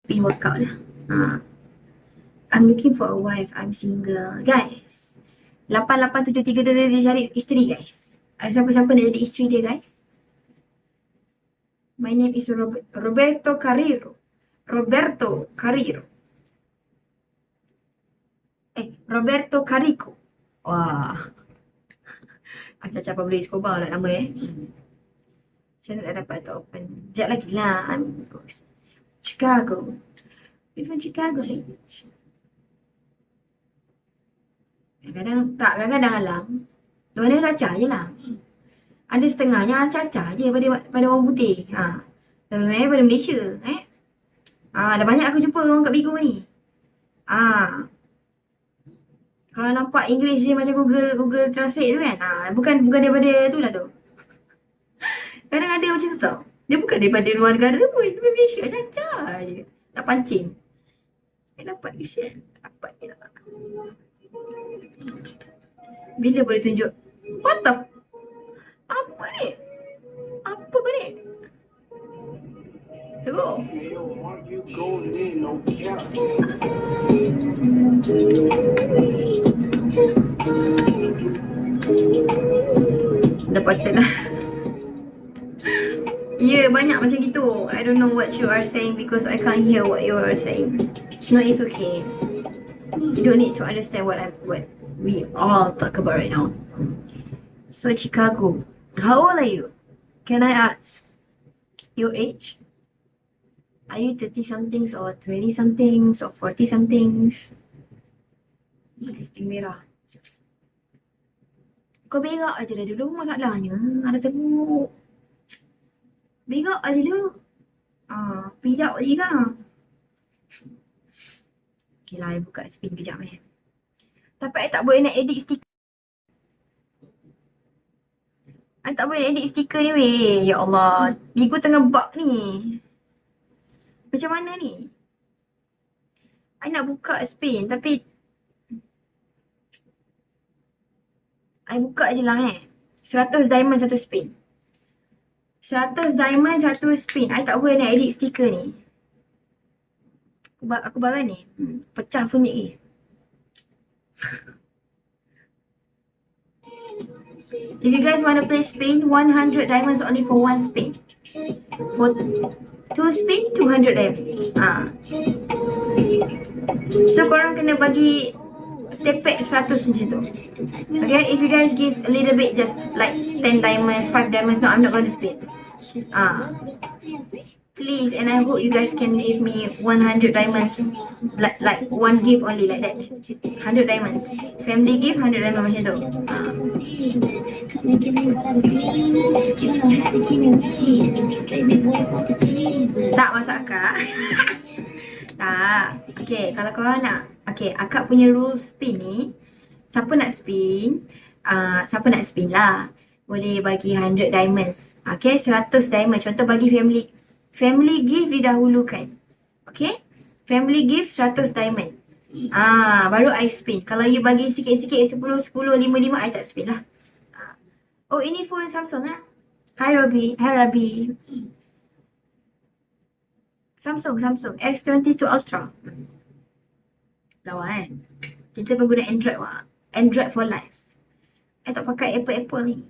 spin workout lah. I'm looking for a wife. I'm single. Guys, 8873 dia cari isteri guys. Ada siapa-siapa nak jadi isteri dia guys? My name is Roberto Carrero. Roberto Carico. Wah. Macam Pablo Escobar lah nama Macam mana nak dapat to open? Sekejap lagi lah. I'm Chicago. We're from Chicago, Lynch. Kadang-kadang alang. Warna caca je lah. Ada setengahnya caca je pada orang putih. Sebenarnya pada Malaysia. Dah banyak aku jumpa orang kat Bigo ni. Kalau nampak English dia macam Google Translate tu kan. Bukan daripada tu lah tu. Kadang ada macam tu tau. Dia bukan daripada luar negara pun. Daripada Malaysia. Caca je. Nak pancing. Dapat kesian. Dapat je lah. Bila boleh tunjuk? What the? Apa ni? Apa kau ni? Tengok. Dah patut lah. Ya, banyak macam gitu. I don't know what you are saying because I can't hear what you are saying. No, it's okay. You don't need to understand what we all talk about right now. So Chicago, how old are you? Can I ask your age? Are you 30 somethings or 20 somethings or 40 somethings? Isting merah. Kau berak aja dah dulu masalahnya. Ada teruk. Berak aja dulu. Pijak je kan. Okay lah, I buka spin kejap Tapi I tak boleh nak edit stiker. I tak boleh edit stiker ni weh. Ya Allah. Bigo tengah bug ni. Macam mana ni? I nak buka spin tapi I buka je lah 100 diamond satu spin. 100 diamond satu spin. I tak boleh nak edit stiker ni. Aku barang ni. Pecah funyik ni. If you guys want to play spin, 100 diamonds only for one spin. For 2 spin, 200 diamonds. So korang kena bagi step back 100 macam tu. Okay, if you guys give a little bit, just like 10 diamonds, 5 diamonds, no, I'm not going to spin. Please, and I hope you guys can give me 100 diamonds, like one gift only, like that. 100 diamonds. Family gift, 100 diamonds macam tu. Tak masak akak. Tak. Okay, kalau korang nak. Okay, akak punya rules spin ni. Siapa nak spin lah. Boleh bagi 100 diamonds. Okay, 100 diamonds. Contoh bagi family gift didahulukan. Okay, family gift 100 diamond. Baru I spin. Kalau you bagi sikit-sikit 10, 5, I tak spin lah. Oh, ini phone Samsung lah. Hi Rabi. Samsung S22 Ultra. Lawa Kita pengguna Android Android for life. I tak pakai Apple ni.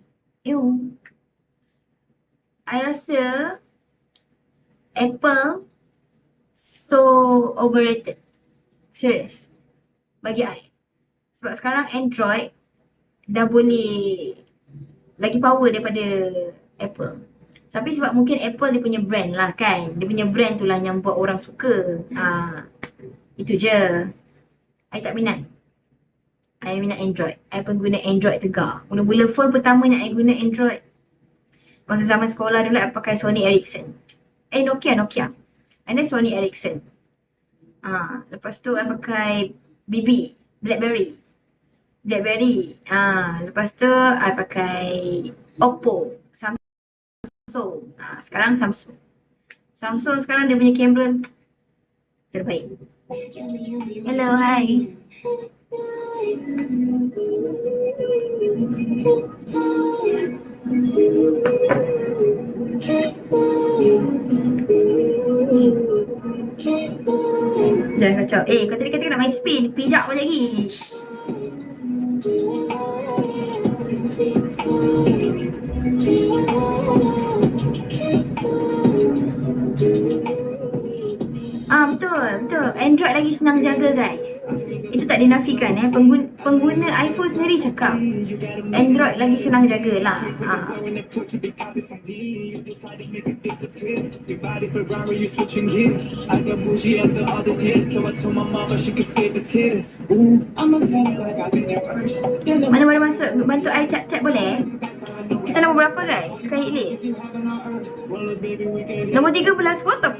I rasa Apple so overrated. Serious. Bagi I. Sebab sekarang Android dah boleh lagi power daripada Apple. Tapi sebab mungkin Apple dia punya brand lah kan. Dia punya brand tu lah yang buat orang suka. Itu je. I tak minat. I minat Android. I pengguna Android tegar. Mula-mula phone pertamanya I guna Android. Masa zaman sekolah dulu I pakai Sony Ericsson. Nokia. And then Sony Ericsson. Lepas tu I pakai BB, Blackberry. Lepas tu I pakai Oppo, Samsung. Sekarang Samsung sekarang dia punya kamera terbaik. Hello, hi. Jangan kacau. Kau tadi kata nak main spin. Pijak kau lagi. Betul. Android lagi senang jaga guys. Itu tak dinafikan pengguna iPhone sendiri cakap Android lagi senang jaga lah. Mana boleh masuk, bantu I tap boleh? Kita nombor berapa guys? Sky hit list. Nombor 13, what the